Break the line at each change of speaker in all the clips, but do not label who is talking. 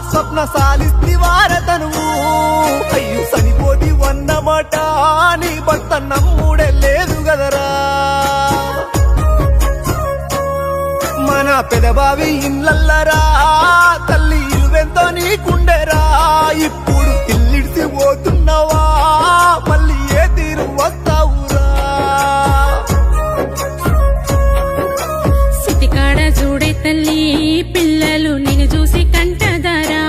స్వప్న సాలిస్తి వారతనువు అయ్యు సనిపోతి వన్నమాట నీ భర్త నమ్ముడే లేదు గదరా మన పెదబావి ఇళ్ళల్లరా తల్లి ఇలువెంతో నీకుండెరా ఇప్పుడు ఇల్లిడిసి పోతున్నావా మళ్ళీ ఏ తీరు వస్తావురా
సిటికాడ చూడే తల్లి పిల్లలు నిన్ను చూసి కంటదారా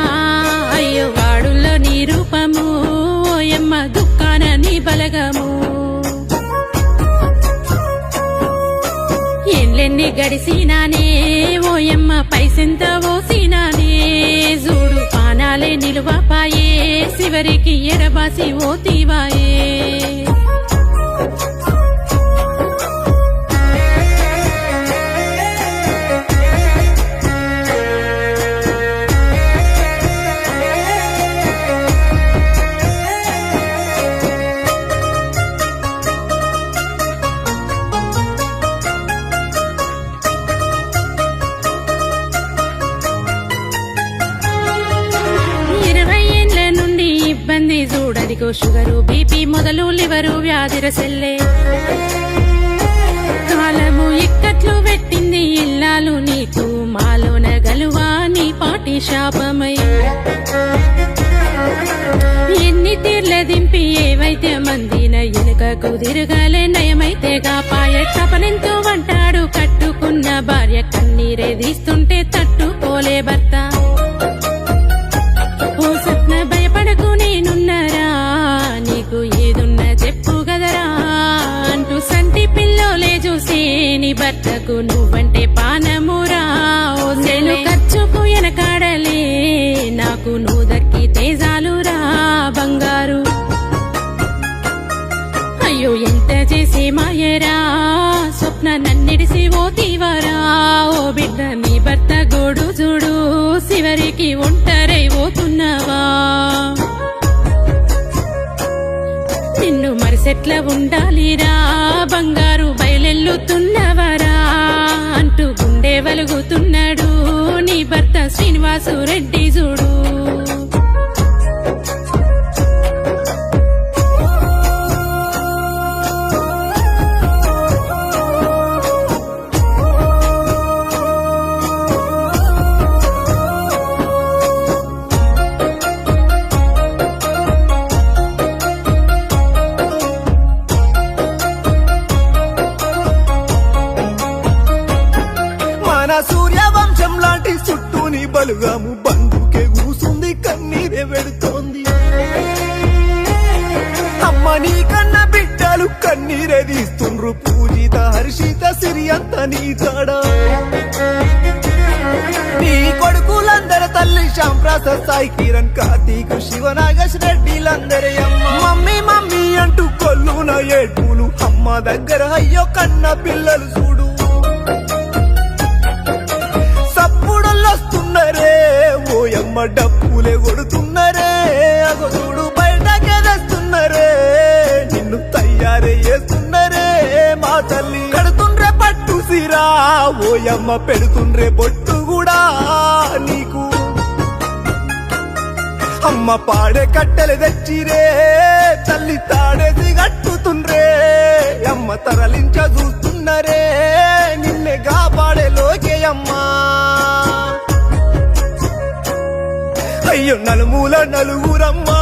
అయ్యో వాడుల్లో నీ రూపము ఓయమ్మ దుఃఖాన నీ బలగము ఎన్లెన్ని గడిసినానే ఓయమ్మ పైసెంత ఓసినానే చూడు పానాలే నిలువపాయే చివరికి ఎరబాసి ఓతివాయే ఇబ్బంది చూడదిగో షుగరు బీపీ మొదలు లివరు వ్యాధిర సెల్లే కాలము ఇక్కట్లు పెట్టింది ఇల్లాలు నీకు మాలోన గలువా నీ పాటి శాపమై ఎన్ని తీర్ల దింపి ఏవైతే మందిన ఎనుకకు తిరగాలే నయమైతే గాపాయ తపనెంతో వంటాడు కట్టుకున్న భార్య కన్నీరే తీస్తుంటే తట్టుకోలే భర్త ఓ సప్న భయపడకు నేనున్నారా నీకు ఏదున్నా చెప్పు గదరా అంటూ సంటి పిల్లోలే చూసి నీ భర్తకు నువ్వంటే పానమురా ఓ నేను ఖర్చుకు వెనకాడలే నాకు నువ్వు దక్కి తేజాలురా బంగారు అయ్యో ఎంత చేసి మాయరా స్వప్న నన్నిడిసి ఓ తీవరా ఓ బిడ్డ నీ భర్త గోడు చూడు చివరికి ఒంటరై పోతున్నావా నిన్ను మరిసెట్ల ఉండాలిరా బంగారు బయలెల్లుతున్నవరా అంటూ గుండె వలుగుతున్నాడు నీ భర్త శ్రీనివాసు రెడ్డి చూడు
సూర్యవంశం లాంటి చుట్టూని బలుగాము బంధుకే కూసుంది కన్నీరే వెడుతోంది అమ్మ నీ కన్న బిడ్డలు కన్నీరే తీస్తుండ్రు పూజిత హర్షిత సిరి అంత నీ కాడ నీ కొడుకులందరి తల్లి శ్యాంప్రసాద్ సాయి కిరణ్ కార్తీక్ శివనాగేశ్ రెడ్డిలందరి అమ్మ మమ్మీ మమ్మీ అంటూ కొల్లున ఏడ్పులు అమ్మ దగ్గర అయ్యో కన్న పిల్లలు చూడు వస్తున్నారే ఓయమ్మ డప్పులే కొడుతున్నారే అగోడు బయటకే తెస్తున్నారే నిన్ను తయారే చేస్తున్నారే మా తల్లి కడుతుండ్రే పట్టు సిరా ఓయమ్మ పెడుతుండ్రే బొట్టు కూడా నీకు అమ్మ పాడే కట్టెలు తెచ్చిరే తల్లి తాడేసి కట్టుతుండ్రే అమ్మ తరలించ చూస్తున్నారే నిన్నే కాపాడే లోకే అమ్మా అయ్యో నలుమూల నలుగురమ్మా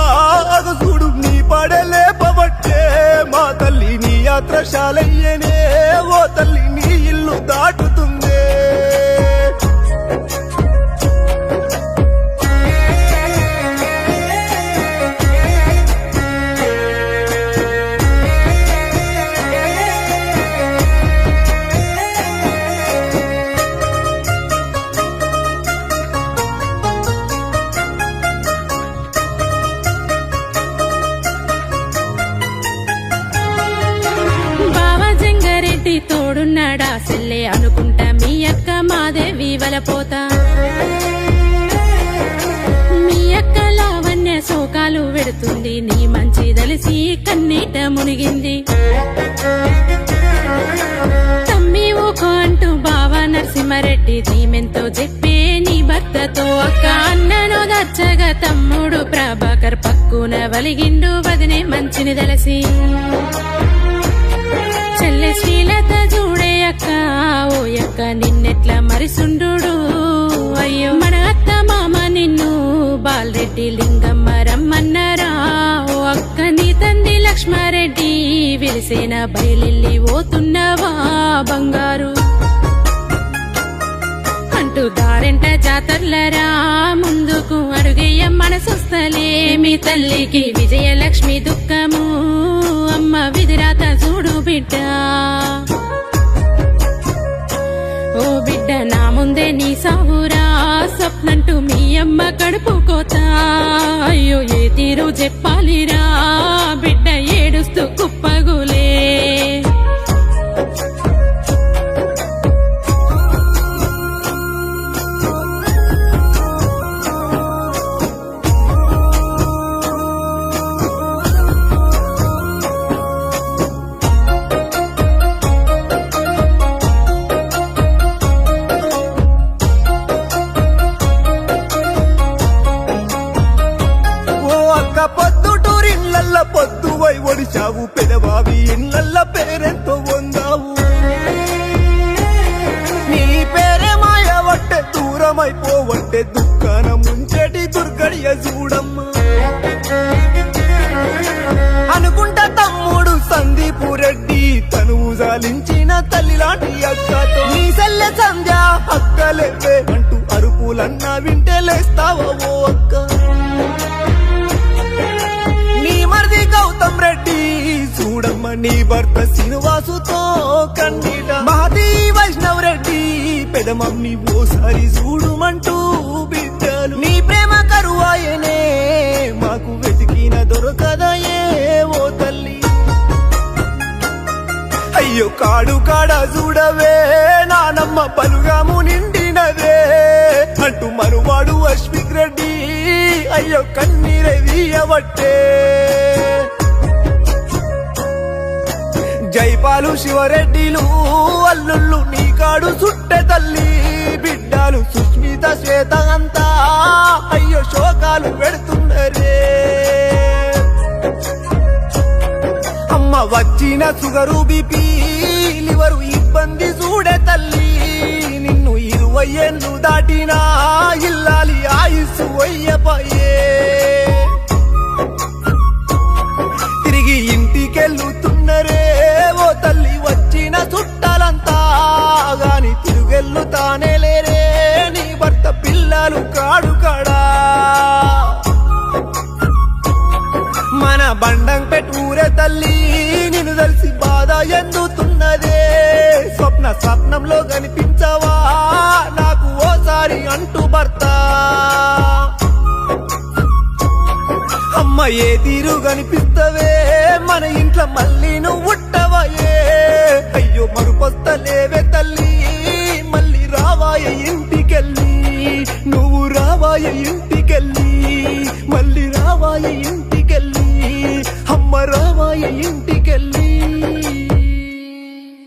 చూడు నీ పడలే పవట్టే మా తల్లి నీ యాత్రశాలయ్యనే ఓ తల్లి నీ ఇల్లు దాటుతుందే
తోడున్నాడా సెల్లే అనుకుంటా మీ అక్క మాదేవి వలపోతా మీ అక్క లావణ్య శోకాలు వెడుతుంది నీ మంచి దలిసి కన్నీట మునిగింది తమ్మి ఊకో అంటూ బావ నరసింహారెడ్డి ధీమెంతో చెప్పే నీ భర్త భర్తతో అక్క అన్నను దచ్చగా తమ్ముడు ప్రభాకర్ పక్కున వలిగిండు వదినే మంచిని దలసి చెల్లె శ్రీలత చూడే అక్క ఓ అక్క నిన్నెట్లా మరిసుండు అయ్యో మన అత్త మామ నిన్ను బాలరెడ్డి లింగమ్మ రమ్మన్నారా ఓ అక్క నీ తండ్రి లక్ష్మారెడ్డి విలిసేన బయలెల్లి పోతున్నవా బంగారు అంటూ దారెంట జాతర్లరా ముందుకు అడుగేయ మనసొస్తలే మీ తల్లికి విజయలక్ష్మి దుఃఖము అమ్మ విధిరాత చూడు బిడ్డ ఓ బిడ్డ నా ముందే నీ సావురా స్వప్నంటూ మీ అమ్మ కడుపు కోత అయ్యో ఏ తీరు చెప్పాలిరా బిడ్డ ఏడుస్తూ కుప్పగులే
పొద్దుటూరిళ్ళల్ల పొద్దువై ఒడిచావు పెదవావి ఇళ్ళల్ల పేరెంతో వందావు నీ పేరే మాయవట్టే దూరమైపోవట్టే దుఃఖాన ముంచెటి దుర్గడియ చూడమ్మా అనుకుంటా తమ్ముడు సందీపు రెడ్డి తనువు జాలించిన తల్లి లాంటి అక్కతో నీ సెల్లె సంధ్య అక్కలేవే అంటూ అరుపులన్నా వింటే లేస్తావా ఓ అక్క నీ మరిది గౌతమ్ రెడ్డి చూడమ్మ నీ భర్త శ్రీనివాసుతో కన్నీట మహతి వైష్ణవ్ రెడ్డి పెదమమ్మి ఓసారి చూడుమంటూ బిడ్డలు నీ ప్రేమ కరువాయనే మాకు వెతికిన దొరకదయే ఓ తల్లి అయ్యో కాడు కాడ చూడవే నానమ్మ పలుగాము నిండినవే అంటూ మరువాడు అశ్విక్ రెడ్డి అయ్యో కన్నీరే వీయబట్టే జైపాలు శివరెడ్డిలు అల్లుళ్ళు నీ కాడు చుట్టే తల్లి బిడ్డలు సుస్మిత శ్వేత అంతా అయ్యో శోకాలు పెడుతున్నరే అమ్మ వచ్చిన సుగరు బిపి లివరు ఇబ్బంది చూడే తల్లి నిన్ను 20 ఏళ్ళు దాటినా ఇల్లాలి ఆయుస్సు వయ్యపోయే తిరిగి ఇంటికెళ్ళుతున్నరే ఓ తల్లి వచ్చిన చుట్టాలంతా గాని తిరుగెళ్ళుతానే లేరే నీ భర్త పిల్లలు కాడు కాడా మన బండం పెట్టూరే తల్లి నిన్ను తెలిసి బాధ ఎందుతున్నదే స్వప్నంలో కనిపించవా నాకు ఓసారి అంటూ భర్త అమ్మ ఏ తీరు కనిపిస్తవే మన ఇంట్లో మళ్ళీ నువ్వు ఉట్టవయే అయ్యో మరుపొస్తలేవే తల్లి మళ్ళీ రావాయ ఇంటికెళ్ళి నువ్వు రావాయ ఇంటికెళ్ళి మళ్ళీ రావాయ ఇంటికెళ్ళి అమ్మ రావాయ ఇంటి